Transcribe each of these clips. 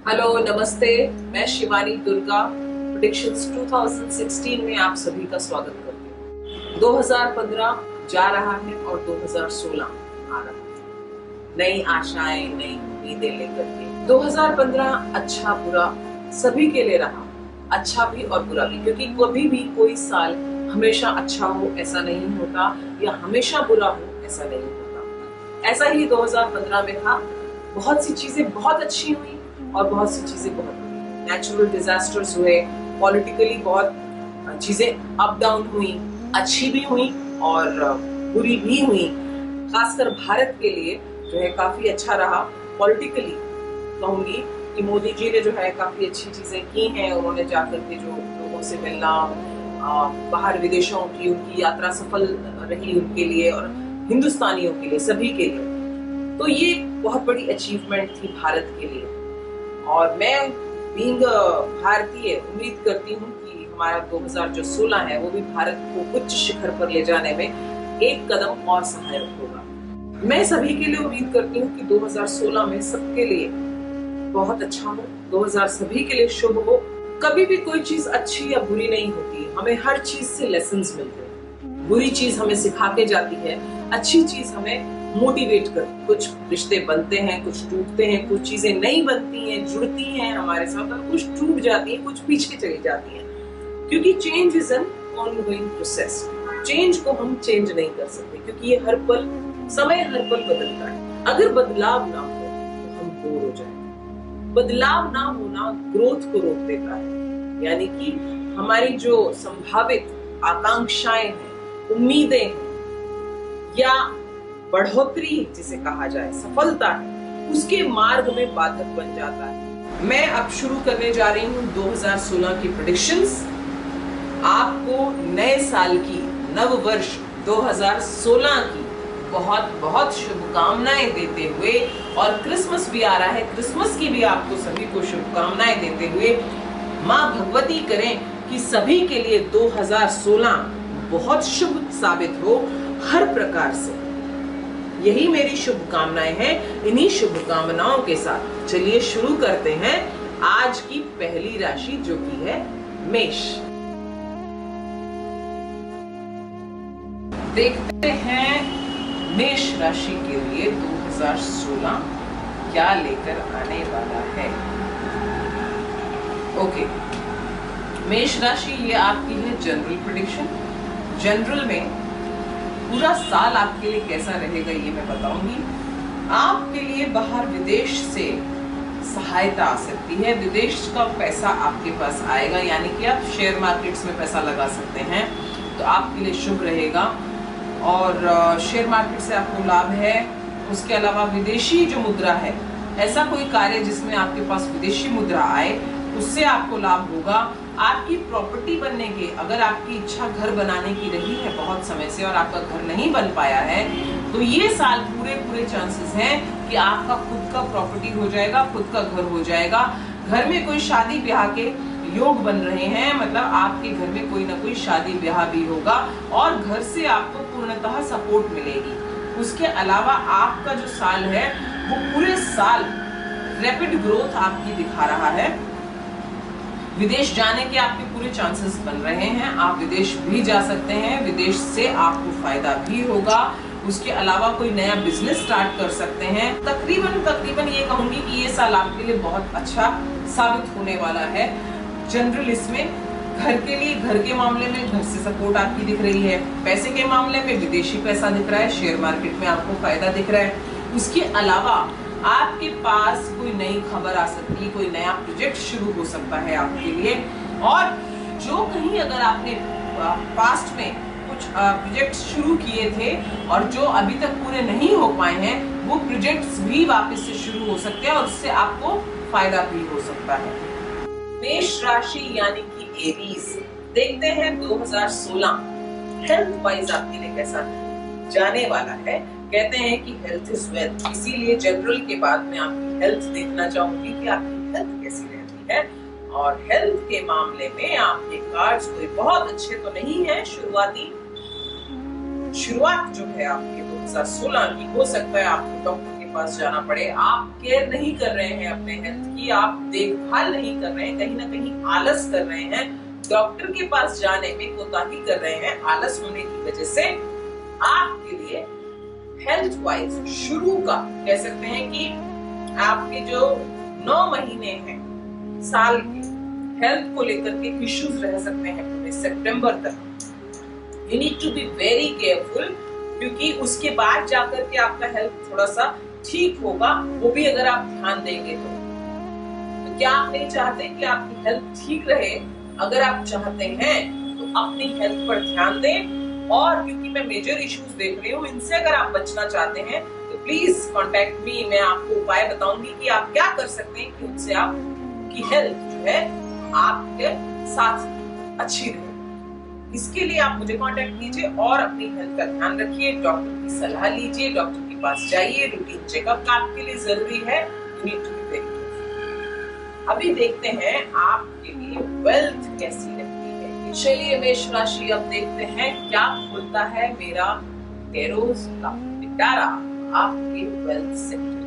Hello नमस्ते, मैं Shivani Durga predictions 2016 में आप सभी का स्वागत करती हूँ। 2015 जा रहा है और 2016 आ रहा है, नई आशाएं नई उम्मीदें लेकर के। 2015 अच्छा बुरा सभी के लिए रहा, अच्छा भी और बुरा भी, क्योंकि कभी भी कोई साल हमेशा अच्छा हो ऐसा नहीं होता या हमेशा बुरा हो ऐसा नहीं होता। ऐसा ही 2015 में था। बहुत सी चीजें बहुत अच्छी हुई और बहुत सी चीजें बहुत नेचुरल डिजास्टर्स हुए, पॉलिटिकली बहुत चीजें अप डाउन हुई, अच्छी भी हुई और बुरी भी हुई। खासकर भारत के लिए जो है काफी अच्छा रहा। पॉलिटिकली कहूंगी कि मोदी जी ने जो है काफी अच्छी चीजें की हैं। उन्होंने जाकर के जो लोगों से मिलना, बाहर विदेशों की उनकी यात्रा सफल रही उनके लिए और हिंदुस्तानियों के लिए, सभी के लिए। तो ये बहुत बड़ी अचीवमेंट थी भारत के लिए। और मैं बीइंग भारतीय उम्मीद करती हूँ कि हमारा 2016 है वो भी भारत को उच्च शिखर पर ले जाने में एक कदम और सहायक होगा। मैं सभी के लिए उम्मीद करती हूँ कि 2016 में सबके लिए बहुत अच्छा हो, 2000 सभी के लिए शुभ हो। कभी भी कोई चीज अच्छी या बुरी नहीं होती, हमें हर चीज से लेसन्स मिलते हैं। बुरी चीज हमें सिखा के जाती है, अच्छी चीज हमें मोटिवेट कर। कुछ रिश्ते बनते हैं, कुछ टूटते हैं, कुछ चीजें नहीं बनती हैं, जुड़ती हैं हमारे साथ, और कुछ टूट जाती हैं, कुछ पीछे चली जाती हैं। क्योंकि change is an ongoing process. Change को हम चेंज नहीं कर सकते, क्योंकि ये हर पल, समय हर पल बदलता है। अगर बदलाव ना हो तो हम बोर हो जाएंगे। बदलाव ना होना ग्रोथ को रोक देता है। यानी कि हमारी जो संभावित आकांक्षाएं हैं, उम्मीदें हैं या बढ़ोतरी जिसे कहा जाए, सफलता है, उसके मार्ग में बाधक बन जाता है। मैं अब शुरू करने जा रही हूँ 2016 की प्रेडिक्शंस। आपको नए साल की, नव वर्ष 2016 की बहुत बहुत शुभकामनाएं देते हुए, और क्रिसमस भी आ रहा है, क्रिसमस की भी आपको सभी को शुभकामनाएं देते हुए, माँ भगवती करें कि सभी के लिए 2016 बहुत शुभ साबित हो हर प्रकार से। यही मेरी शुभकामनाएं हैं। इन्हीं शुभकामनाओं के साथ चलिए शुरू करते हैं आज की पहली राशि, जो कि है मेष। देखते हैं मेष राशि के लिए 2016 क्या लेकर आने वाला है। ओके, मेष राशि ये आपकी है जनरल प्रेडिक्शन। जनरल में पूरा साल आपके लिए कैसा रहेगा ये मैं बताऊंगी। आपके लिए बाहर विदेश से सहायता आ सकती है, विदेश का पैसा आपके पास आएगा, यानी कि आप शेयर मार्केट्स में पैसा लगा सकते हैं, तो आपके लिए शुभ रहेगा। और शेयर मार्केट से आपको लाभ है। उसके अलावा विदेशी जो मुद्रा है, ऐसा कोई कार्य जिसमें आपके पास विदेशी मुद्रा आए, उससे आपको लाभ होगा। आपकी प्रॉपर्टी बनने के, अगर आपकी इच्छा घर बनाने की रही है बहुत समय से और आपका घर नहीं बन पाया है, तो ये साल पूरे चांसेस हैं कि आपका खुद का प्रॉपर्टी हो जाएगा, खुद का घर हो जाएगा। घर में कोई शादी ब्याह के योग बन रहे हैं, मतलब आपके घर में कोई ना कोई शादी ब्याह भी होगा और घर से आपको पूर्णतः सपोर्ट मिलेगी। उसके अलावा आपका जो साल है वो पूरे साल रैपिड ग्रोथ आपकी दिखा रहा है। विदेश जाने के आपके पूरे चांसेस बन रहे हैं। आप विदेश भी जा सकते हैं, विदेश से आपको फायदा भी होगा। उसके अलावा कोई नया बिजनेस स्टार्ट कर सकते हैं। तकरीबन ये कहूंगी कि ये साल आपके लिए बहुत अच्छा साबित होने वाला है। जनरल इसमें घर के लिए, घर के मामले में घर से सपोर्ट आपकी दिख रही है, पैसे के मामले में विदेशी पैसा दिख रहा है, शेयर मार्केट में आपको फायदा दिख रहा है। उसके अलावा आपके पास कोई नई खबर आ सकती है, कोई नया प्रोजेक्ट शुरू हो सकता है आपके लिए। और जो कहीं अगर आपने पास्ट में कुछ प्रोजेक्ट्स शुरू किए थे और जो अभी तक पूरे नहीं हो पाए हैं, वो प्रोजेक्ट्स भी वापस से शुरू हो सकते हैं और उससे आपको फायदा भी हो सकता है। मेष राशि यानी कि एरीज, देखते हैं 2016 हेल्थ वाइज आपके लिए कैसा जाने वाला है। कहते हैं कि हेल्थ इज वेल्थ, इसीलिए जनरल के बाद में आपकी हेल्थ देखना चाहूंगी कि आपकी हेल्थ कैसी रहती है। और हेल्थ के मामले में आपके कार्ड्स कोई बहुत अच्छे तो नहीं है। शुरुआत जो है आपके 2016 की, हो सकता है आपको डॉक्टर के पास जाना पड़े, आप केयर नहीं कर रहे हैं अपने हेल्थ की, आप देखभाल नहीं कर रहे हैं, कहीं ना कहीं आलस कर रहे हैं, डॉक्टर के पास जाने में कोताही कर रहे हैं, आलस होने की वजह से आपके लिए हेल्थ वाइज शुरू का कह सकते हैं कि आपके जो 9 महीने हैं साल के, हेल्थ को लेकर के इश्यूज रह सकते हैं पूरे सितंबर तक। You need to be very careful, क्योंकि उसके बाद जाकर के आपका हेल्थ थोड़ा सा ठीक होगा, वो भी अगर आप ध्यान देंगे तो क्या आप नहीं चाहते कि आपकी हेल्थ ठीक रहे? अगर आप चाहते हैं तो अपनी हेल्थ पर ध्यान दें, और क्योंकि मैं मेजर इश्यूज देख रही हूँ, इनसे अगर आप बचना चाहते हैं तो प्लीज कॉन्टेक्ट मी। मैं आपको उपाय बताऊंगी कि आप क्या कर सकते हैं कि उनसे आपकी हेल्थ जो है आपके साथ अच्छी रहे। इसके लिए आप मुझे कांटेक्ट कीजिए और अपनी हेल्थ का ध्यान रखिए, डॉक्टर की सलाह लीजिए, डॉक्टर के पास जाइए, रूटीन चेकअप आपके लिए जरूरी है। You need to be very careful. अभी देखते हैं आपके लिए वेल्थ कैसी रहती है। चलिए मेष राशि, अब देखते हैं क्या खुलता है मेरा टेरोस का पिटारा आपके वेल्थ सेक्टर।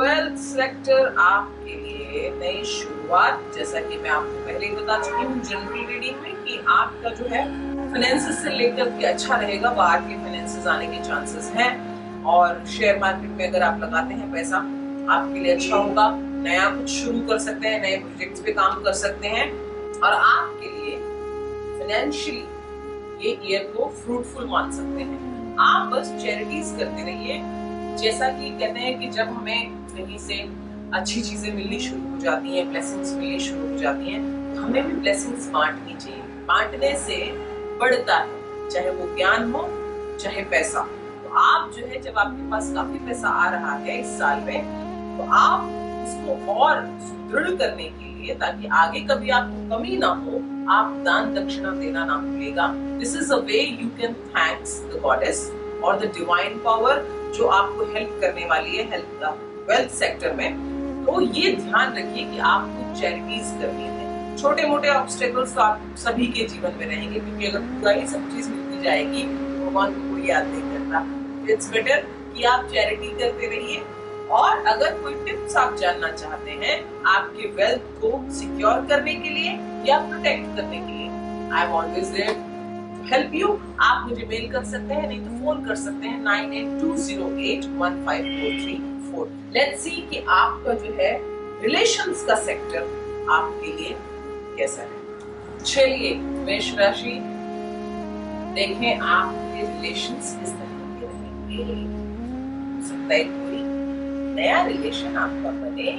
वेल्थ सेक्टर आपके लिए नई शुरुआत, जैसा कि मैं आपको पहले ही बता चुकी हूँ जनरल रीडिंग में कि आपका जो है फाइनेंसेस से लेकर के अच्छा रहेगा, बाहर के फाइनेंसेस आने के चांसेस हैं, और शेयर मार्केट में अगर आप लगाते हैं पैसा आपके लिए अच्छा होगा। नया कुछ शुरू कर सकते हैं, नए प्रोजेक्ट्स पे काम कर सकते हैं, और आपके लिए फाइनेंशियली ये ईयर को फ्रूटफुल मान सकते हैं। आप बस चैरिटीज करते रहिए, जैसा कि कहते हैं कि जब हमें कहीं से अच्छी चीजें मिलनी शुरू हो जाती हैं, ब्लेसिंग्स मिलनी शुरू हो जाती हैं, तो हमें भी ब्लेसिंग्स बांटनी चाहिए। बांटने से बढ़ता है, चाहे वो ज्ञान हो चाहे पैसा। तो आप जो है, जब आपके पास काफी पैसा आ रहा है इस साल में, तो आप इसको और सुदृढ़ करने के लिए, ताकि आगे कभी आपको कमी ना हो, आप दान दक्षिणा देना ना भूलिएगा। This is a way you can thanks the goddess और द डिवाइन पावर जो आपको हेल्प करने वाली है हेल्थ वेल्थ सेक्टर में। तो ये ध्यान रखिए कि आपको चैरिटीज करनी है। छोटे मोटे ऑब्स्टेकल्स तो आप सभी के जीवन में रहेंगे, क्योंकि अगर पूरा ही सब चीज मिलती जाएगी तो भगवान को कोई याद नहीं करता। इट्स बेटर कि आप चैरिटी करते रहिए, और अगर कोई टिप्स आप जानना चाहते हैं आपके वेल्थ को सिक्योर करने के लिए या प्रोटेक्ट करने के लिए, I am always there to help you. आप मुझे मेल कर सकते हैं, नहीं तो फोन कर सकते हैं 9820815434। लेट्स सी कि आपका जो है रिलेशंस का सेक्टर आपके लिए कैसा है। चलिए मेष राशि, देखें आपके रिलेशंस किस तरह के रहेंगे। हो सकता है कोई नया रिलेशन आपका बने।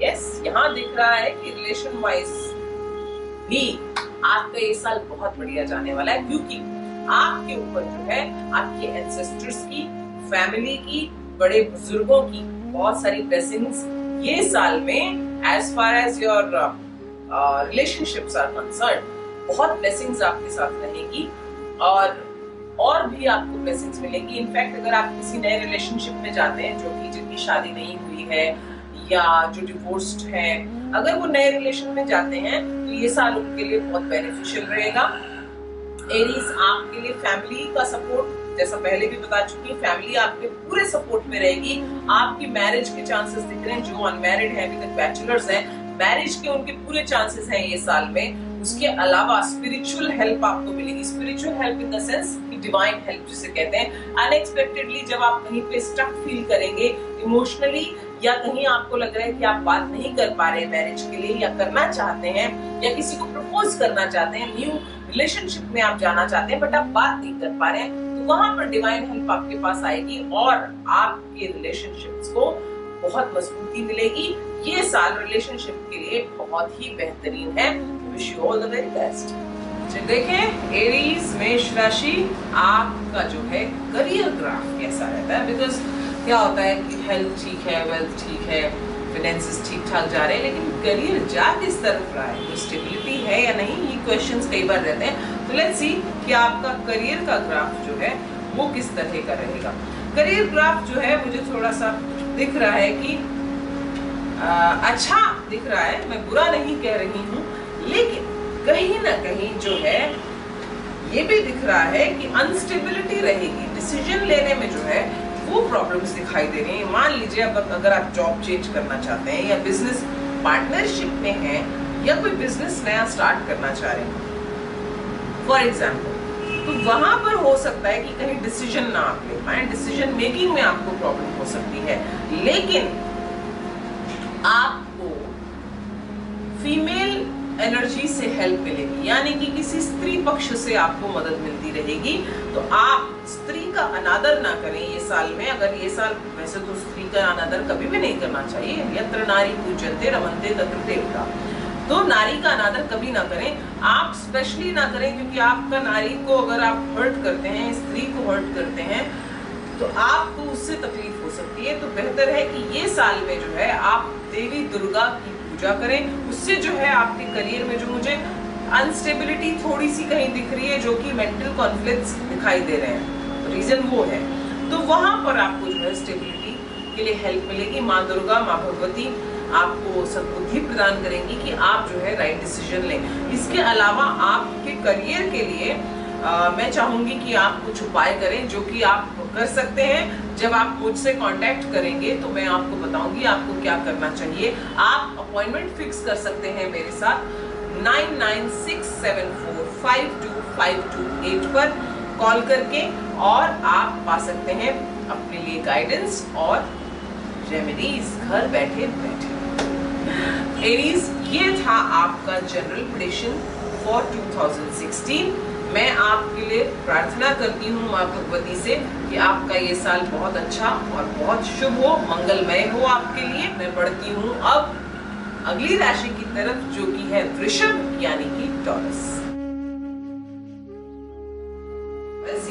यस, यहाँ दिख रहा है कि रिलेशन वाइज भी आपका ये साल बहुत बढ़िया जाने वाला है, क्योंकि आपके ऊपर जो है आपके एंसेस्टर्स की, फैमिली की, बड़े बुजुर्गों की बहुत सारी ब्लेसिंग्स ये साल में, as far as your relationships are concerned, बहुत ब्लेसिंग्स आपके साथ रहेगी, और भी आपको ब्लेसिंग्स मिलेंगी। इनफैक्ट अगर आप किसी नए रिलेशनशिप में जाते हैं, जो कि जिनकी शादी नहीं हुई है या जो डिवोर्स्ड हैं, अगर वो नए रिलेशन में जाते हैं तो ये साल उनके लिए बहुत बेनिफिशियल रहेगा। एरीज, आपके लिए फैमिली का सपोर्ट, जैसा पहले भी बता चुकी हूँ, फैमिली आपके पूरे सपोर्ट में रहेगी। आपकी मैरिज के चांसेस दिख रहे हैं, जो अनमैरिड है, अभी तक बैचलर्स हैं, मैरिज के उनके पूरे चांसेस हैं ये साल में। उसके अलावा स्पिरिचुअल हेल्प आपको मिलेगी। Spiritual help in the sense कि डिवाइन हेल्प जिसे कहते हैं। अनएक्सपेक्टेडली जब आप कहीं पे स्टक फील करेंगे इमोशनली, या कहीं आपको लग रहा है कि आप बात नहीं कर पा रहे हैं मैरिज के लिए, या करना चाहते हैं, या किसी को प्रपोज करना चाहते हैं, न्यू रिलेशनशिप में आप जाना चाहते हैं बट आप बात नहीं कर पा रहे हैं, तो वहां पर डिवाइन हेल्प आपके पास आएगी और आपके रिलेशनशिप्स को बहुत मजबूती मिलेगी। ये साल रिलेशनशिप के लिए बहुत ही बेहतरीन है। Wish you all the very best. देखें एरीज मेष राशि, आपका जो है करियर ग्राफ कैसा रहता है। बिकॉज क्या होता है कि हेल्थ ठीक है, वेल्थ ठीक है, फाइनेंसेस ठीक ठाक जा रहे हैं, लेकिन करियर जा किस तरफ रहा है, स्टेबिलिटी है या नहीं, ये क्वेश्चंस कई बार रहते हैं। तो लेट्स सी कि आपका करियर का ग्राफ जो है वो किस तरह का रहेगा। करियर ग्राफ जो है मुझे थोड़ा सा दिख रहा है कि अच्छा दिख रहा है, मैं बुरा नहीं कह रही हूँ, लेकिन कहीं ना कहीं जो है ये भी दिख रहा है कि अनस्टेबिलिटी रहेगी। डिसीजन लेने में जो है वो प्रॉब्लम्स दिखाई दे रही हैं। मान लीजिए अब अगर आप जॉब चेंज करना चाहते हैं या बिजनेस पार्टनरशिप में हैं या कोई बिजनेस नया स्टार्ट करना चाह रहे हैं फॉर एग्जाम्पल, तो वहां पर हो सकता है कि कहीं डिसीजन ना आप ले पाए, डिसीजन मेकिंग में आपको प्रॉब्लम हो सकती है। लेकिन आपको फीमेल एनर्जी से हेल्प मिलेगी, यानी कि किसी स्त्री पक्ष से आपको मदद मिलती रहेगी। तो आप स्त्री का अनादर ना करें ये साल में। अगर ये साल, वैसे तो स्त्री का अनादर कभी भी नहीं करना चाहिए, यत्र नारी पूज्यन्ते रमन्ते तत्र देवता, तो नारी का अनादर कभी ना करें। आप स्पेशली ना करें, क्योंकि आपका नारी को अगर आप हर्ट करते हैं, स्त्री को हर्ट करते हैं, तो आपको उससे तकलीफ हो सकती है। तो बेहतर है कि ये साल में जो है आप देवी दुर्गा की पूजा करें। उससे जो है आपके करियर में जो मुझे अनस्टेबिलिटी थोड़ी सी कहीं दिख रही है, जो कि मेंटल कॉन्फ्लिक्ट्स दिखाई दे रहे हैं, रीजन वो है, तो वहां पर आपको जो है स्टेबिलिटी के लिए हेल्प मिलेगी। माँ दुर्गा, माँ भगवती आपको सद्बुद्धि प्रदान करेंगी कि आप जो है राइट डिसीजन लें। इसके अलावा आपके करियर के लिए मैं चाहूंगी कि आप कुछ उपाय करें, जो कि आप कर सकते हैं। जब आप मुझसे कांटेक्ट करेंगे तो मैं आपको बताऊंगी आपको क्या करना चाहिए। आप अपॉइंटमेंट फिक्स कर सकते हैं मेरे साथ 9967452528 पर कॉल करके, और आप पा सकते हैं अपने लिए गाइडेंस और रेमेडीज घर बैठे बैठे। एरीज, ये था आपका जनरल प्रेडिक्शन फॉर 2016। मैं आपके लिए प्रार्थना करती हूँ माँ भगवती से कि आपका ये साल बहुत अच्छा और बहुत शुभ हो, मंगलमय हो आपके लिए। मैं बढ़ती हूँ अब अगली राशि की तरफ, जो कि है वृषभ यानी कि टॉरस।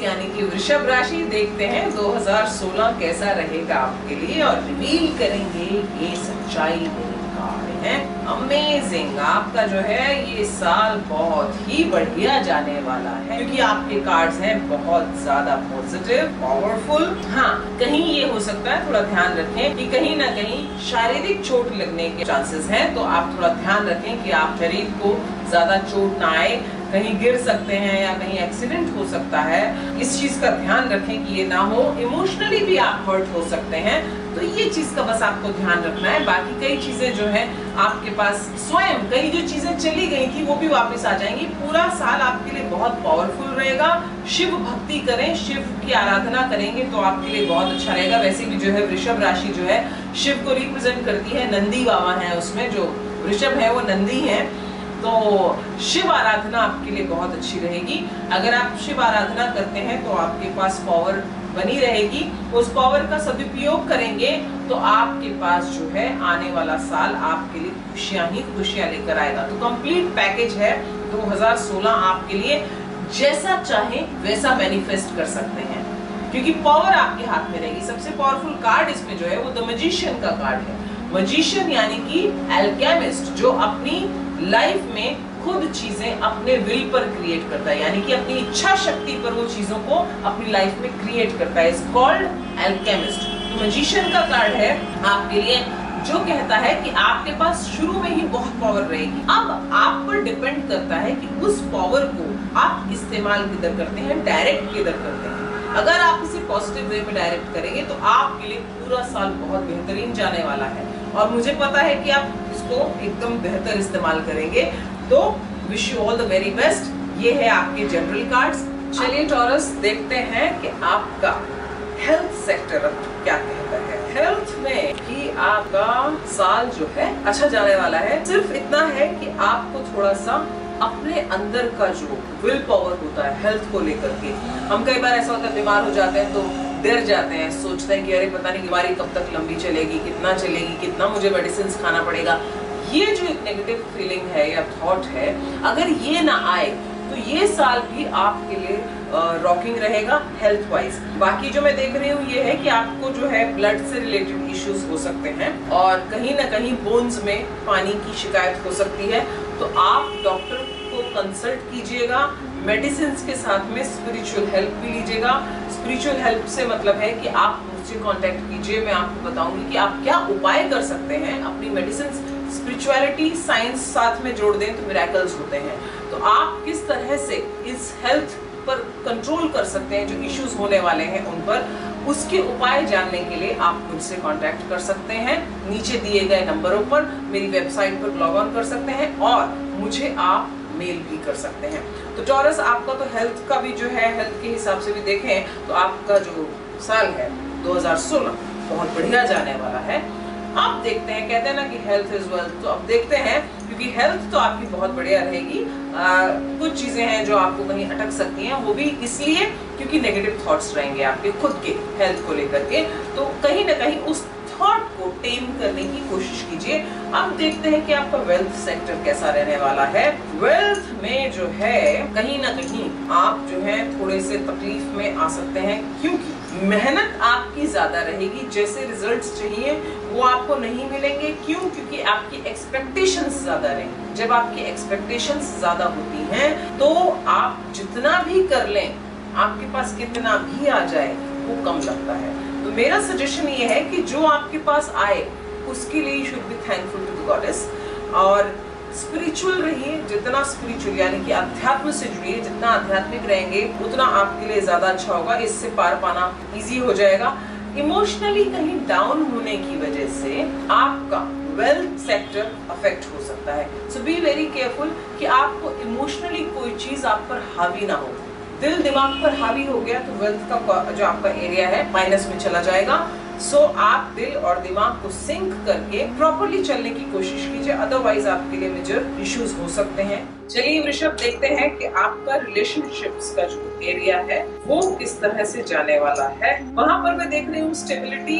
यानी कि वृषभ राशि, देखते हैं 2016 कैसा रहेगा आपके लिए और रिवील करेंगे ये सच्चाई है। अमेजिंग, आपका जो है ये साल बहुत ही बढ़िया जाने वाला है, क्योंकि आपके कार्ड्स हैं बहुत ज्यादा पॉजिटिव, पावरफुल। हाँ, कहीं ये हो सकता है, थोड़ा ध्यान रखें कि कहीं ना कहीं शारीरिक चोट लगने के चांसेस हैं, तो आप थोड़ा ध्यान रखें कि आप शरीर को ज्यादा चोट ना आए, कहीं गिर सकते हैं या कहीं एक्सीडेंट हो सकता है। इस चीज का ध्यान रखें कि ये ना हो। इमोशनली भी आप हर्ट हो सकते हैं, तो ये चीज का बस आपको ध्यान रखना है। बाकी कई चीजें जो है आपके पास स्वयं, कई जो चीजें चली गई थी वो भी वापस आ जाएंगी। पूरा साल आपके लिए बहुत पावरफुल रहेगा। शिव भक्ति करें, शिव की आराधना करेंगे तो आपके लिए बहुत अच्छा रहेगा। वैसे भी जो है वृषभ राशि जो है शिव को रिप्रेजेंट करती है, नंदी बाबा है उसमें, जो वृषभ है वो नंदी है, तो शिव आराधना आपके लिए बहुत अच्छी रहेगी। अगर आप शिव आराधना करते हैं तो आपके पास पावर बनी रहेगी, उस पावर का सदुपयोग करेंगे तो आपके पास जो है आने वाला साल आपके लिए खुशियां ही खुशियां लेकर आएगा। तो कंप्लीट पैकेज है 2016 आपके लिए, जैसा चाहे वैसा मैनिफेस्ट कर सकते हैं, क्योंकि पावर आपके हाथ में रहेगी। सबसे पावरफुल कार्ड इसमें जो है वो द मैजिशियन का कार्ड है। मैजिशियन यानी कि एल्केमिस्ट, जो अपनी लाइफ में खुद चीजें अपने विल पर क्रिएट करता है, यानी कि अपनी इच्छा शक्ति पर वो चीजों को अपनी लाइफ में क्रिएट करता है, इज कॉल्ड एल्केमिस्ट। तो मैजिशियन का कार्ड है आपके लिए, जो कहता है कि आपके पास शुरू में ही बहुत पावर रहेगी। अब आप पर डिपेंड करता है कि उस पावर को आप इस्तेमाल किधर करते हैं, डायरेक्ट किधर करते हैं। अगर आप इसे पॉजिटिव वे में डायरेक्ट करेंगे तो आपके लिए पूरा साल बहुत बेहतरीन जाने वाला है, और मुझे पता है कि आप इसको एकदम बेहतर इस्तेमाल करेंगे। तो wish you all the very best. ये है आपके जनरल कार्ड्स। चलिए टॉरस, देखते हैं कि आपका हेल्थ सेक्टर क्या कहता है। हेल्थ में कि आपका साल जो है अच्छा जाने वाला है। सिर्फ इतना है कि आपको थोड़ा सा अपने अंदर का जो विल पावर होता है हेल्थ को लेकर के, हम कई बार ऐसा होता है बीमार हो जाते हैं तो डर जाते हैं, सोचते हैं कि अरे पता नहीं बीमारी कब तक लंबी चलेगी, कितना चलेगी, कितना मुझे मेडिसिन खाना पड़ेगा। ये जो एक नेगेटिव फीलिंग है या थॉट है, अगर ये ना आए तो ये साल भी आपके लिए रॉकिंग रहेगा हेल्थ वाइज। बाकी जो मैं देख रही हूँ ये है कि आपको जो है ब्लड से रिलेटेड इश्यूज हो सकते हैं, और कहीं ना कहीं बोन्स में पानी की शिकायत हो सकती है, तो आप डॉक्टर को कंसल्ट कीजिएगा। मेडिसिन के साथ में स्पिरिचुअल हेल्प भी लीजिएगा। स्पिरिचुअल हेल्प से मतलब है कि आप मुझसे कांटेक्ट कीजिए, मैं आपको बताऊंगी कि आप क्या उपाय कर सकते हैं। अपनी मेडिसिन, स्पिरिचुअलिटी, साइंस साथ में जोड़ दें तो मिरेकल्स होते हैं। तो आप किस तरह से इस हेल्थ पर कंट्रोल कर सकते हैं, जो इश्यूज होने वाले हैं उन पर, उसके उपाय जानने के लिए आप मुझसे कांटेक्ट कर सकते हैं। नीचे दिए गए नंबरों पर मेरी वेबसाइट पर लॉग ऑन कर सकते हैं और मुझे आप मेल भी कर सकते हैं। तो टॉरस, आपका तो हेल्थ का भी जो है, हेल्थ के हिसाब से भी देखें तो आपका जो साल है 2016 बहुत बढ़िया जाने वाला है। आप देखते हैं, कहते हैं ना कि हेल्थ इज वेल्थ, तो अब देखते हैं, क्योंकि हेल्थ तो आपकी बहुत बढ़िया रहेगी। कुछ चीजें हैं जो आपको कहीं अटक सकती हैं, वो भी इसलिए क्योंकि नेगेटिव थॉट्स रहेंगे आपके खुद के हेल्थ को लेकर के, तो कहीं ना कहीं उस थॉट को टेम करने की कोशिश कीजिए। अब देखते हैं कि आपका वेल्थ सेक्टर कैसा रहने वाला है। वेल्थ में जो है कहीं ना कहीं आप जो है थोड़े से तकलीफ में आ सकते हैं, क्योंकि मेहनत आपकी ज्यादा रहेगी, जैसे रिजल्ट्स चाहिए वो आपको नहीं मिलेंगे। क्यों? क्योंकि आपकी एक्सपेक्टेशंस ज्यादा रहेंगी। जब आपकी एक्सपेक्टेशंस ज्यादा होती हैं तो आप जितना भी कर लें, आपके पास कितना भी आ जाए, वो कम लगता है। तो मेरा सजेशन ये है कि जो आपके पास आए उसके लिए you should be thankful to the goddess, और स्पिरिचुअल रहिए। जितना स्पिरिचुअल यानी कि अध्यात्म से जुड़िए, जितना आध्यात्मिक रहेंगे उतना आपके लिए ज्यादा अच्छा होगा, इससे पार पाना इजी हो जाएगा। इमोशनली कहीं डाउन होने की वजह से आपका वेल्थ सेक्टर अफेक्ट हो सकता है। सो बी वेरी केयरफुल कि आपको इमोशनली कोई चीज आप पर हावी ना हो। दिल दिमाग पर हावी हो गया तो वेल्थ का जो आपका एरिया है माइनस में चला जाएगा। सो आप दिल और दिमाग को सिंक करके प्रॉपरली चलने की कोशिश कीजिए, अदरवाइज आपके लिए मेजर इश्यूज हो सकते हैं। चलिए वृषभ, देखते हैं कि आपका रिलेशनशिप्स का जो एरिया है वो किस तरह से जाने वाला है। वहां पर मैं देख रही हूँ स्टेबिलिटी,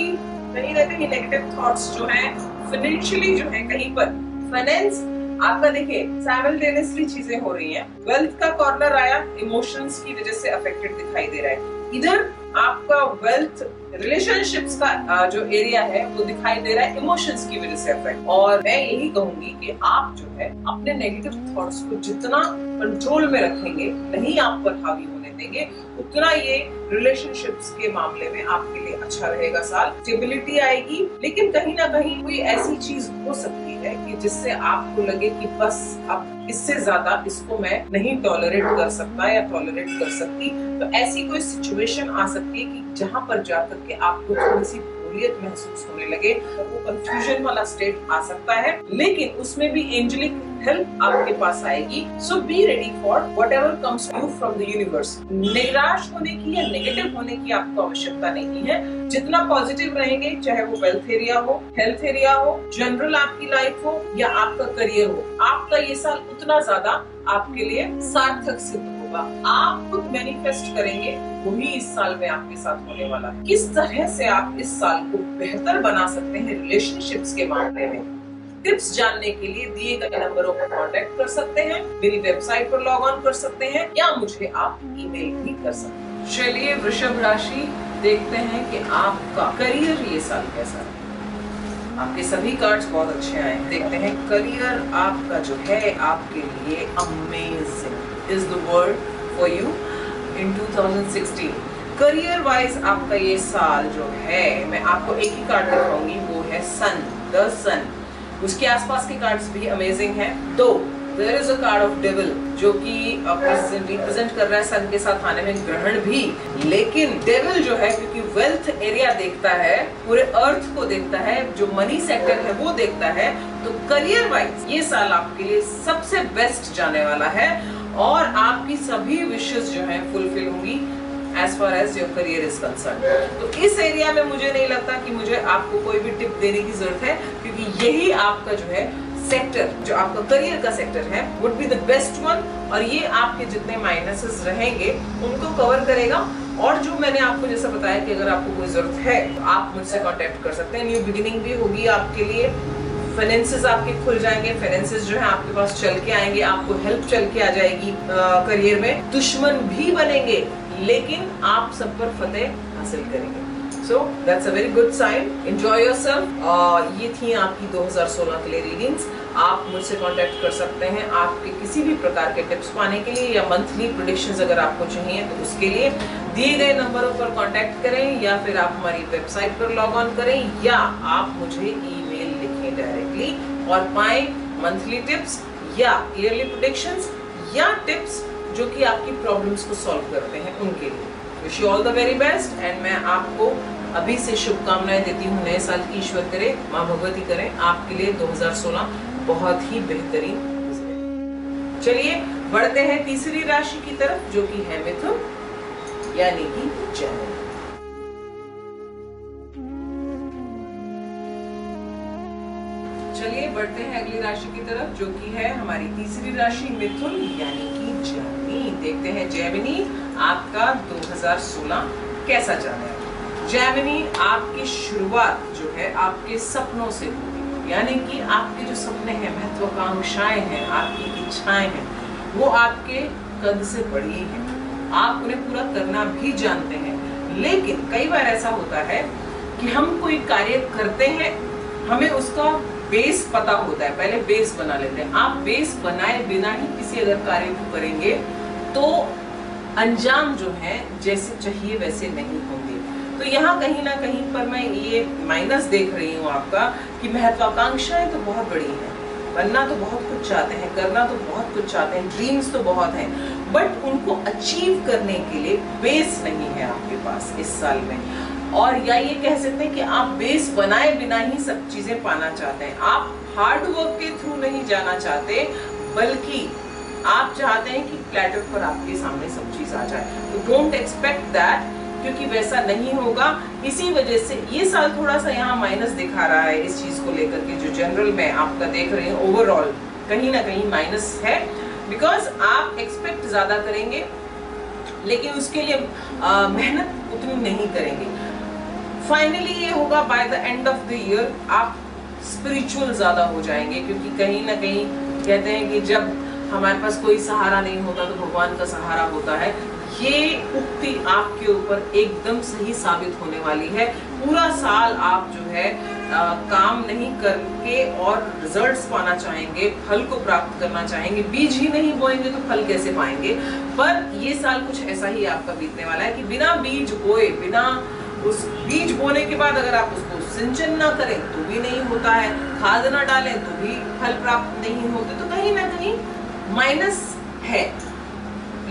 कहीं ना कहीं नेगेटिव थॉट्स जो है, फाइनेंशियली जो है कहीं पर फाइनेंस आपका देखिए साइमल्टेनियसली चीजें हो रही हैं। वेल्थ का कॉर्नर आया, इमोशंस की वजह से अफेक्टेड दिखाई दे रहा है। इधर आपका वेल्थ रिलेशनशिप्स का जो एरिया है वो दिखाई दे रहा है इमोशंस की वजह से अफेक्ट। और मैं यही कहूंगी कि आप जो है अपने नेगेटिव थॉट्स को जितना कंट्रोल में रखेंगे, नहीं आप पर हावी होने देंगे, उतना ये रिलेशनशिप्स के मामले में आपके लिए अच्छा रहेगा साल। स्टेबिलिटी आएगी, लेकिन कहीं ना कहीं कोई ऐसी चीज हो सकती है कि जिससे आपको लगे कि बस अब इससे ज्यादा इसको मैं नहीं टॉलरेट कर सकता या टॉलरेट कर सकती। तो ऐसी कोई सिचुएशन आ सकती है कि जहां पर जाकर के आपको थोड़ी सी बोरियत महसूस होने लगे, तो वो कंफ्यूजन वाला स्टेट आ सकता है। लेकिन उसमें भी एंजेलिक हेल्प आपके पास आएगी। So be ready for whatever comes to you from the universe. निराश होने की या नेगेटिव होने की आपको आवश्यकता नहीं है। जितना पॉजिटिव रहेंगे, चाहे वो वेल्थ एरिया हो, हेल्थ एरिया हो, जनरल आपकी लाइफ हो या आपका करियर हो, आपका ये साल उतना ज्यादा आपके लिए सार्थक सिद्ध होगा। आप खुद मैनिफेस्ट करेंगे, वही इस साल में आपके साथ होने वाला है। किस तरह से आप इस साल को बेहतर बना सकते हैं रिलेशनशिप्स के मामले में, टिप्स जानने के लिए दिए गए नंबरों पर कांटेक्ट कर सकते हैं, मेरी वेबसाइट पर लॉग ऑन कर सकते हैं, या मुझे आप ईमेल भी कर सकते हैं। चलिए वृषभ राशि, देखते हैं कि आपका करियर ये साल कैसा है। आपके सभी कार्ड्स बहुत अच्छे आए। देखते हैं करियर आपका जो है आपके लिए amazing is the word for you in 2016। Career wise आपका ये साल जो है, मैं आपको एक ही कार्ड दिखाऊंगी, वो है सन, द सन। उसके आसपास के कार्ड्स भी अमेजिंग हैं। Though there is a card of devil जो कि रिप्रेजेंट कर रहा है सन के साथ आने में ग्रहण भी। लेकिन डेविल जो है क्योंकि वेल्थ एरिया देखता है, पूरे अर्थ को देखता है, जो मनी सेक्टर है वो देखता है, तो करियर वाइज ये साल आपके लिए सबसे बेस्ट जाने वाला है और आपकी सभी विशेस जो है फुलफिल होंगी as far as your career is concerned। तो इस एरिया में मुझे नहीं लगता कि मुझे आपको कोई भी टिप देने की जरूरत है, क्योंकि यही आपका जो है सेक्टर, जो आपका करियर का सेक्टर है, would be the best one, और ये आपके जितने माइनसेस रहेंगे उनको कवर करेगा। और जो मैंने आपको जैसा बताया कि अगर आपको कोई जरूरत है तो आप मुझसे कांटेक्ट कर सकते हैं। न्यू बिगिनिंग भी होगी आपके लिए, फाइनेंसेस आपके खुल जाएंगे, फाइनेंसेस जो है आपके पास चल के आएंगे, आपको हेल्प चल के आ जाएगी करियर में। दुश्मन भी बनेंगे लेकिन आप सब पर फतेह हासिल करेंगे। So that's a very good sign. Enjoy yourself। ये थी आपकी 2016 के लिए रीडिंग्स। आप मुझसे कांटेक्ट कर सकते हैं आपके किसी भी प्रकार के टिप्स पाने के लिए, या मंथली प्रेडिक्शंस अगर आपको चाहिए तो उसके लिए दिए गए नंबरों पर कांटेक्ट करें, या फिर आप हमारी वेबसाइट पर लॉग ऑन करें, या आप मुझे ईमेल लिखें डायरेक्टली और पाएं मंथली टिप्स या ईयरली प्रेडिक्शंस या टिप्स जो कि आपकी प्रॉब्लम्स को सॉल्व करते हैं उनके लिए। Wish you all the very best and मैं आपको अभी से शुभकामनाएं देती हूँ। नए साल की ईश्वर करे, माँ भगवती करें आपके लिए 2016 बहुत ही बेहतरीन गुजरे। चलिए बढ़ते हैं तीसरी राशि की तरफ जो कि है मिथुन यानी कि जेमिनी। चलिए बढ़ते हैं अगली राशि की तरफ जो कि है हमारी तीसरी राशि मिथुन यानी कि जेमिनी। देखते हैं जेमिनी आपका 2016 कैसा जा रहा है। जेमिनी आपकी शुरुआत जो है आपके सपनों से होगी, यानी कि आपके जो सपने हैं, महत्वाकांक्षाएं हैं, आपकी इच्छाएं हैं, वो आपके कद से बड़ी हैं। आप उन्हें पूरा करना भी जानते हैं, लेकिन कई बार ऐसा होता है कि हम कोई कार्य करते हैं, हमें उसका बेस पता होता है, पहले बेस बना लेते हैं। आप बेस बनाए बिना ही किसी अगर कार्य को करेंगे तो अंजाम जो है जैसे चाहिए वैसे नहीं होंगे। तो यहाँ कहीं ना कहीं पर मैं ये माइनस देख रही हूँ आपका कि महत्वाकांक्षाएं तो बहुत बड़ी हैं, बनना तो बहुत कुछ चाहते हैं, करना तो बहुत कुछ चाहते हैं, ड्रीम्स तो बहुत हैं, बट उनको अचीव करने के लिए बेस नहीं है आपके पास इस साल में। और या ये कह सकते हैं कि आप बेस बनाए बिना ही सब चीजें पाना चाहते हैं। आप हार्ड वर्क के थ्रू नहीं जाना चाहते, बल्कि आप चाहते हैं कि प्लेटर पर आपके सामने सब चीज आ जाए। तो डोंट एक्सपेक्ट दैट, क्योंकि वैसा नहीं होगा। इसी वजह से ये साल थोड़ा सा यहाँ माइनस दिखा रहा है इस चीज को लेकर के, जो जनरल में आपका देख रहे हैं ओवरऑल कहीं ना कहीं माइनस है। बिकॉज आप एक्सपेक्ट ज्यादा करेंगे लेकिन उसके लिए मेहनत उतनी नहीं करेंगे। फाइनली ये होगा by the end of the year आप स्पिरिचुअल ज्यादा हो जाएंगे, क्योंकि कहीं ना कहीं कहते हैं कि जब हमारे पास कोई सहारा नहीं होता तो भगवान का सहारा होता है। ये उक्ति आपके ऊपर एकदम सही साबित होने वाली है। पूरा साल आप जो है काम नहीं करके और रिजल्ट्स पाना चाहेंगे, फल को प्राप्त करना चाहेंगे। बीज ही नहीं बोएंगे तो फल कैसे पाएंगे। पर ये साल कुछ ऐसा ही आपका बीतने वाला है कि बिना बीज बोए, बिना उस बीज बोने के बाद अगर आप उसको सिंचन ना करें तो भी नहीं होता है, खाद ना डालें तो भी फल प्राप्त नहीं होते। तो कहीं ना कहीं माइनस है,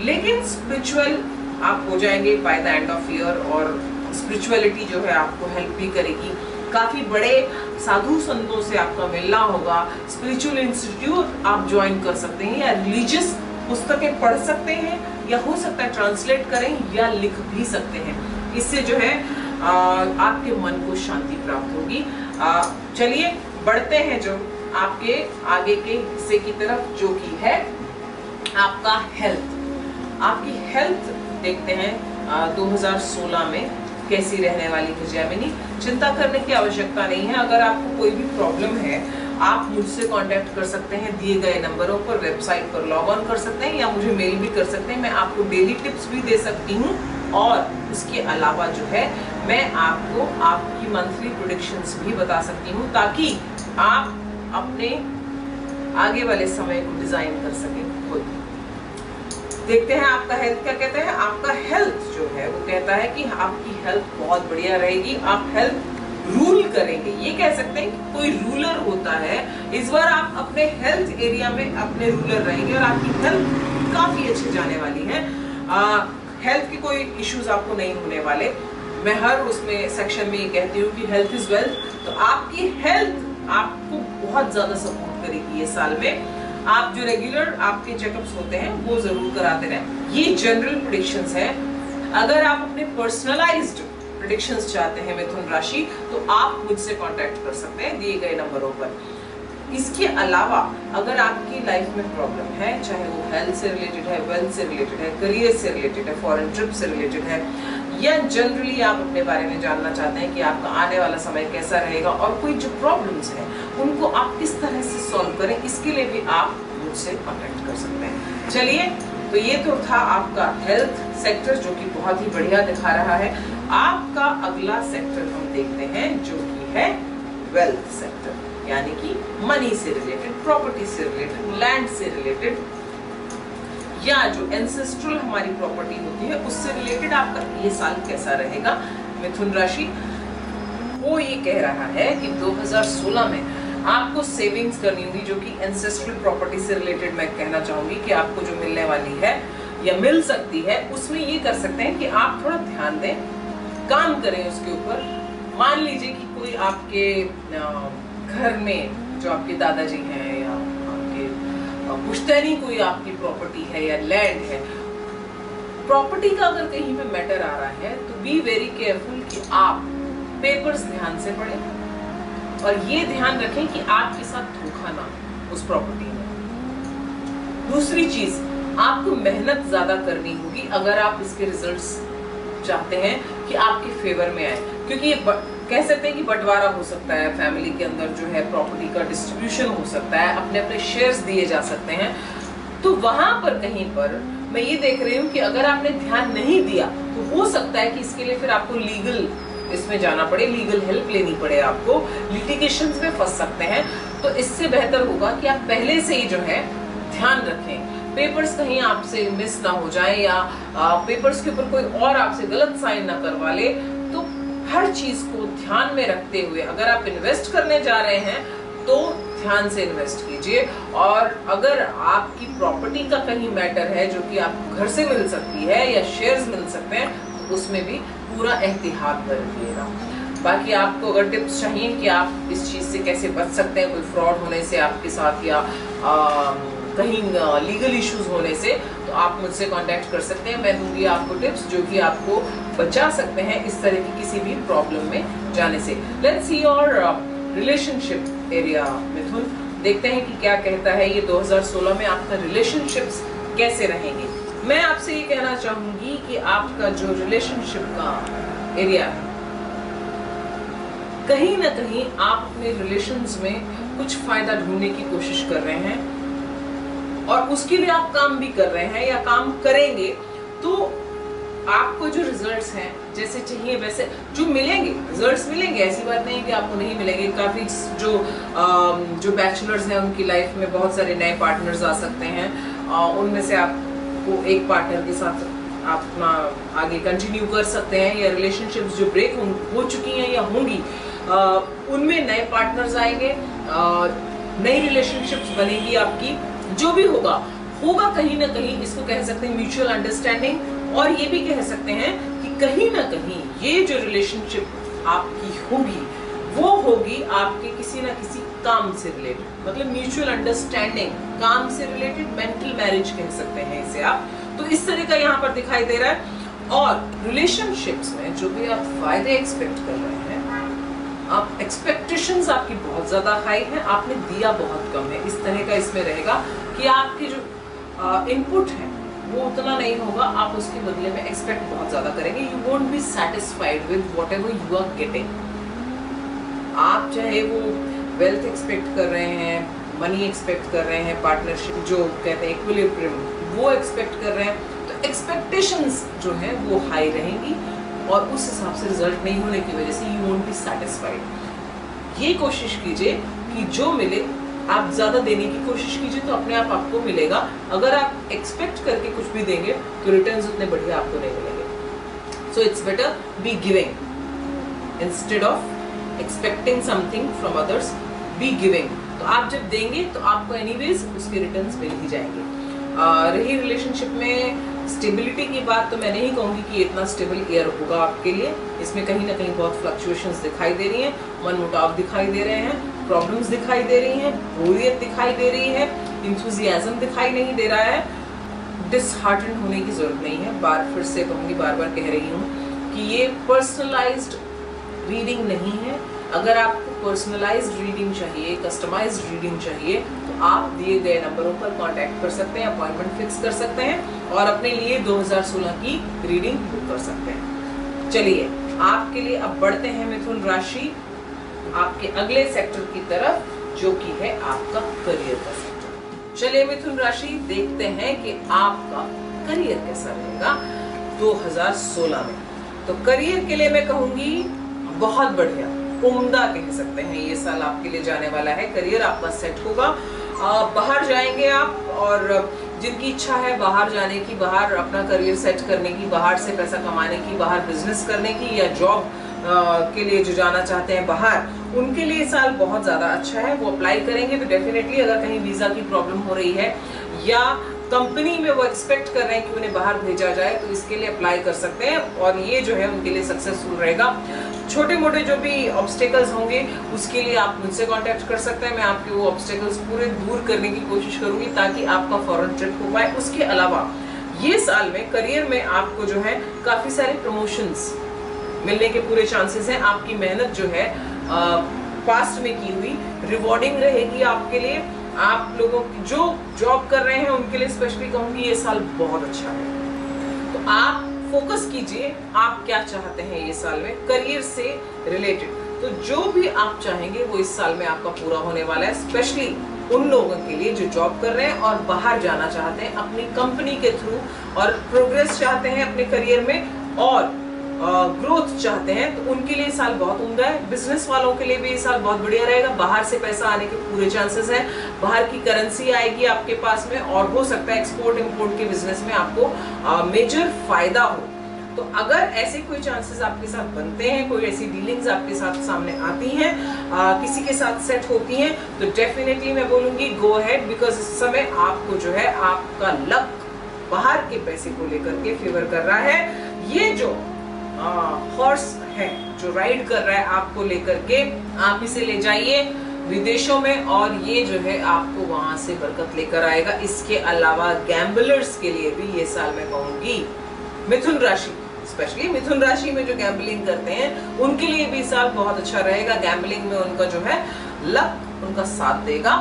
लेकिन स्पिरिचुअल आप हो जाएंगे by the end of year. और स्पिरिचुअलिटी जो है आपको हेल्प भी करेगी। काफी बड़े साधु संतों से आपका मिलना होगा। स्पिरिचुअल इंस्टीट्यूट आप ज्वाइन कर सकते हैं, या रिलीजियस पुस्तकें पढ़ सकते हैं, या हो सकता है ट्रांसलेट करें या लिख भी सकते हैं। इससे जो है आपके मन को शांति प्राप्त होगी। चलिए बढ़ते हैं जो आपके आगे के हिस्से की तरफ जो कि है आपका हेल्थ। आपकी हेल्थ देखते हैं 2016 में कैसी रहने वाली है जेमिनी। चिंता करने की आवश्यकता नहीं है। अगर आपको कोई भी प्रॉब्लम है आप मुझसे कांटेक्ट कर सकते हैं दिए गए नंबरों पर, वेबसाइट पर लॉग ऑन कर सकते हैं या मुझे मेल भी कर सकते हैं। मैं आपको डेली टिप्स भी दे सकती हूँ, और उसके अलावा जो है मैं आपको आपकी मंथली प्रेडिक्शंस भी बता सकती हूँ, ताकि आप अपने आगे वाले समय को डिजाइन कर सकें खुद। देखते हैं आपका हेल्थ क्या कहता है। आपका हेल्थ जो है वो कहता है कि आपकी हेल्थ बहुत बढ़िया रहेगी। आप हेल्थ रूल करेंगे, ये कह सकते हैं कि कोई रूलर होता है। इस बार आप अपने हेल्थ एरिया में अपने रूलर रहेंगे और आपकी हेल्थ काफी अच्छी जाने वाली है। हेल्थ के कोई इश्यूज आपको नहीं होने वाले। मैं हर उसमें सेक्शन में ये कहती हूँ कि हेल्थ इज वेल्थ। तो आपकी हेल्थ आपको बहुत ज्यादा सपोर्ट करेगी ये साल में। आप जो रेगुलर आपके चेकअप्स होते हैं वो जरूर कराते रहें। ये जनरल प्रेडिक्शंस है। अगर आप अपने पर्सनलाइज्ड प्रेडिक्शंस चाहते हैं मिथुन राशि, तो आप मुझसे कांटेक्ट कर सकते हैं दिए गए नंबरों पर। इसके अलावा अगर आपकी लाइफ में प्रॉब्लम है, चाहे वो हेल्थ से रिलेटेड है, वेल्थ से रिलेटेड है, करियर से रिलेटेड है, फॉरेन ट्रिप से रिलेटेड है, या जनरली आप अपने बारे में जानना चाहते हैं कि आपका आने वाला समय कैसा रहेगा और कोई जो प्रॉब्लम्स हैं उनको आप किस तरह से सॉल्व करें, इसके लिए भी आप मुझसे कांटेक्ट कर सकते हैं। चलिए, तो ये तो था आपका हेल्थ सेक्टर जो कि बहुत ही बढ़िया दिखा रहा है। आपका अगला सेक्टर हम देखते हैं जो कि है वेल्थ सेक्टर, यानी कि मनी से रिलेटेड, प्रॉपर्टी से रिलेटेड, लैंड से रिलेटेड, या जो एंसेस्ट्रल हमारी प्रॉपर्टी होती है उससे रिलेटेड आपका ये साल कैसा रहेगा मिथुन राशि। वो ये कह रहा है कि 2016 में आपको सेविंग्स करनी होगी, जो कि एंसेस्ट्रल प्रॉपर्टी से रिलेटेड मैं कहना चाहूंगी कि आपको जो मिलने वाली है या मिल सकती है, उसमें ये कर सकते हैं कि आप थोड़ा ध्यान दें, काम करें उसके ऊपर। मान लीजिए कि कोई आपके घर में जो आपके दादाजी हैं या आपके पुश्तैनी कोई आपकी प्रॉपर्टी है या लैंड है, प्रॉपर्टी का अगर कहीं पे मैटर आ रहा है तो बी वेरी केयरफुल कि आप पेपर्स ध्यान से पढ़ें और ये ध्यान रखें कि आपके साथ धोखा ना हो उस प्रॉपर्टी में। दूसरी चीज, आपको मेहनत ज्यादा करनी होगी अगर आप इसके रिजल्ट्स चाहते हैं कि आपके फेवर में आए, क्योंकि ये कह सकते हैं कि बंटवारा हो सकता है, फैमिली के अंदर जो है प्रॉपर्टी का डिस्ट्रीब्यूशन हो सकता है, अपने अपने शेयर्स दिए जा सकते हैं। तो वहां पर कहीं पर मैं ये देख रही हूँ कि अगर आपने ध्यान नहीं दिया तो हो सकता है कि इसके लिए फिर आपको लीगल इसमें जाना पड़े, लीगल हेल्प लेनी पड़े, आपको लिटिगेशंस में फंस सकते हैं। तो इससे बेहतर होगा कि आप पहले से ही जो है ध्यान रखें, पेपर्स कहीं आपसे मिस ना हो जाए या पेपर्स के ऊपर कोई और आपसे गलत साइन ना करवा ले। तो हर चीज को ध्यान में रखते हुए अगर आप इन्वेस्ट करने जा रहे हैं तो ध्यान से इन्वेस्ट कीजिए। और अगर आपकी प्रॉपर्टी का कहीं मैटर है जो कि आपको घर से मिल सकती है या शेयर्स मिल सकते हैं, तो उसमें भी पूरा एहतियात बरतिएगा। बाकी आपको अगर टिप्स चाहिए कि आप इस चीज से कैसे बच सकते हैं, कोई फ्रॉड होने से आपके साथ या कहीं लीगल इश्यूज होने से, तो आप मुझसे कांटेक्ट कर सकते हैं। मैं दूंगी आपको टिप्स जो कि आपको बचा सकते हैं इस तरह की किसी भी प्रॉब्लम में जाने से। Let's see your relationship area Mithun, देखते हैं कि क्या कहता है ये 2016 में आपका रिलेशनशिप्स कैसे रहेंगे। मैं आपसे ये कहना चाहूंगी कि आपका जो रिलेशनशिप का एरिया है, कहीं ना कहीं आप अपने रिलेशंस में कुछ फायदा ढूंढने की कोशिश कर रहे हैं और उसके लिए आप काम भी कर रहे हैं या काम करेंगे। तो आपको जो रिजल्ट्स हैं जैसे चाहिए वैसे जो मिलेंगे, रिजल्ट्स मिलेंगे, ऐसी बात नहीं कि आपको नहीं मिलेंगे। काफी जो बैचलर्स हैं उनकी लाइफ में बहुत सारे नए पार्टनर्स आ सकते हैं, उनमें से आपको एक पार्टनर के साथ आप अपना आगे कंटिन्यू कर सकते हैं, या रिलेशनशिप्स जो ब्रेक हो चुकी हैं या होंगी उनमें नए पार्टनर्स आएंगे, नई रिलेशनशिप्स बनेगी आपकी। जो भी होगा कहीं ना कहीं इसको कह सकते हैं म्यूचुअल अंडरस्टैंडिंग, और ये भी कह सकते हैं कि कहीं ना कहीं ये जो रिलेशनशिप आपकी होगी वो होगी आपके किसी ना किसी काम से रिलेटेड, मतलब म्यूचुअल अंडरस्टैंडिंग, काम से रिलेटेड, मेंटल मैरिज कह सकते हैं इसे आप। तो इस तरह का यहाँ पर दिखाई दे रहा है। और रिलेशनशिप्स में जो भी आप फायदे एक्सपेक्ट कर रहे हैं, आप एक्सपेक्टेशंस आपकी बहुत ज्यादा हाई है, आपने दिया बहुत कम है, इस तरह का इसमें रहेगा कि आपकी जो इनपुट है वो उतना नहीं होगा, आप उसके बदले में एक्सपेक्ट बहुत ज्यादा करेंगे। You won't be satisfied with whatever you are getting. आप चाहे वो वेल्थ एक्सपेक्ट कर रहे हैं, मनी एक्सपेक्ट कर रहे हैं, पार्टनरशिप जो कहते हैं इक्विलिब्रियम वो एक्सपेक्ट कर रहे हैं, तो एक्सपेक्टेशंस जो है वो हाई रहेंगी और उस हिसाब से रिजल्ट नहीं होने की वजह से यू वोंट बी सेटिस्फाइड। ये कोशिश कीजिए कि जो मिले आप ज्यादा देने की कोशिश कीजिए तो अपने आप आपको मिलेगा। अगर आप एक्सपेक्ट करके कुछ भी देंगे तो रिटर्न्स उतने बढ़िया आपको नहीं मिलेंगे। So it's better be giving instead of expecting something from others, be giving. तो आप जब देंगे तो आपको एनीवेज उसके रिटर्न्स मिल ही जाएंगे। रही रिलेशनशिप में स्टेबिलिटी की बात, तो मैं नहीं कहूंगी कि इतना स्टेबल ईयर होगा आपके लिए। इसमें कहीं ना कहीं बहुत फ्लक्चुएशंस दिखाई दे रही हैं, मनमुटाव दिखाई दे रहे हैं, प्रॉब्लम्स दिखाई दे रही हैं, बोरियत दिखाई दे रही है, इंथुजियाज्म दिखाई नहीं दे रहा है। डिसहार्टन होने की जरूरत नहीं है। फिर से कहूंगी, बार बार कह रही हूँ कि ये पर्सनलाइज्ड रीडिंग नहीं है। अगर आपको पर्सनलाइज्ड रीडिंग चाहिए, कस्टमाइज्ड रीडिंग चाहिए, तो आप दिए गए नंबरों पर कांटेक्ट कर सकते हैं, अपॉइंटमेंट फिक्स कर सकते हैं और अपने लिए 2016 की रीडिंग बुक कर सकते हैं। चलिए आपके लिए अब बढ़ते हैं मिथुन राशि आपके अगले सेक्टर की तरफ, जो कि है आपका करियर का सेक्टर। चलिए मिथुन राशि देखते हैं कि आपका करियर कैसा रहेगा 2016 में। तो करियर के लिए मैं कहूंगी बहुत बढ़िया, उम्दा कह सकते हैं ये साल आपके लिए जाने वाला है। करियर आपका सेट होगा, बाहर जाएंगे आप, और जिनकी इच्छा है बाहर जाने की, बाहर अपना करियर सेट करने की, बाहर से पैसा कमाने की, बाहर बिजनेस करने की या जॉब के लिए जो जाना चाहते हैं बाहर, उनके लिए साल बहुत ज्यादा अच्छा है। वो अप्लाई करेंगे तो डेफिनेटली, अगर कहीं वीजा की प्रॉब्लम हो रही है या कंपनी में वो एक्सपेक्ट कर रहे हैं कि उन्हें बाहर भेजा जाए, तो इसके लिए अप्लाई कर सकते हैं और ये जो है उनके लिए सक्सेसफुल रहेगा। छोटे मोटे जो भी ऑब्स्टेकल्स होंगे उसके लिए आप मुझसे कांटेक्ट कर सकते हैं। मैं आपके वो ऑब्स्टेकल्स पूरे दूर करने की कोशिश करूंगी ताकि आपका फॉरेन ट्रिप हो पाए। उसके अलावा ये साल में करियर में आपको जो है काफी सारे प्रमोशंस मिलने के पूरे चांसेस हैं। आपकी मेहनत जो है पास्ट में की हुई रिवॉर्डिंग रहेगी आपके लिए। आप लोगों की जो जॉब कर रहे हैं उनके लिए स्पेशली कहूंगी ये साल बहुत अच्छा है। तो आप फोकस कीजिए, आप क्या चाहते हैं ये साल में करियर से रिलेटेड। तो जो भी आप चाहेंगे वो इस साल में आपका पूरा होने वाला है, स्पेशली उन लोगों के लिए जो जॉब कर रहे हैं और बाहर जाना चाहते हैं अपनी कंपनी के थ्रू और प्रोग्रेस चाहते हैं अपने करियर में और ग्रोथ चाहते हैं, तो उनके लिए साल बहुत उम्दा है। बिजनेस वालों के लिए भी ये साल बहुत बढ़िया रहेगा। बाहर से पैसा आने के पूरे चांसेस हैं, बाहर की करेंसी आएगी आपके पास में और हो सकता है एक्सपोर्ट इंपोर्ट के बिजनेस में आपको मेजर फायदा हो। तो अगर ऐसे कोई चांसेस आपके साथ बनते हैं, कोई ऐसी डीलिंग्स आपके साथ सामने आती हैं, किसी के साथ सेट होती हैं, तो डेफिनेटली मैं बोलूंगी गो अहेड, बिकॉज इस समय आपको जो है आपका लक बाहर के पैसे को लेकर के फेवर कर रहा है। ये जो हॉर्स है जो राइड कर रहा है आपको लेकर के, आप इसे ले जाइए विदेशों में और ये जो है आपको वहां से बरकत लेकर आएगा। इसके अलावा गैम्बलर्स के लिए भी ये साल मैं कहूंगी, मिथुन राशि स्पेशली मिथुन राशि में जो गैम्बलिंग करते हैं उनके लिए भी साल बहुत अच्छा रहेगा। गैम्बलिंग में उनका जो है लक उनका साथ देगा।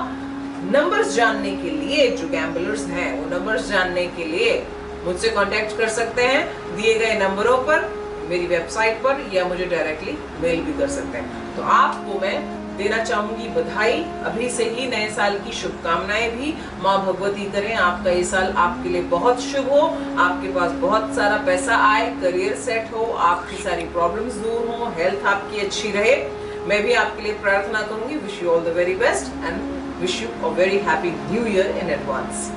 नंबर्स जानने के लिए जो गैम्बलर्स हैं वो नंबर्स जानने के लिए मुझसे कांटेक्ट कर सकते हैं दिए गए नंबरों पर, मेरी वेबसाइट पर, या मुझे डायरेक्टली मेल भी कर सकते हैं। तो आपको मैं देना चाहूंगी बधाई, अभी से ही नए साल की शुभकामनाएं भी। माँ भगवती करें आपका ये साल आपके लिए बहुत शुभ हो, आपके पास बहुत सारा पैसा आए, करियर सेट हो, आपकी सारी प्रॉब्लम्स दूर हो, हेल्थ आपकी अच्छी रहे। मैं भी आपके लिए प्रार्थना करूंगी। Wish you all the very best and wish you a very happy new year in advance.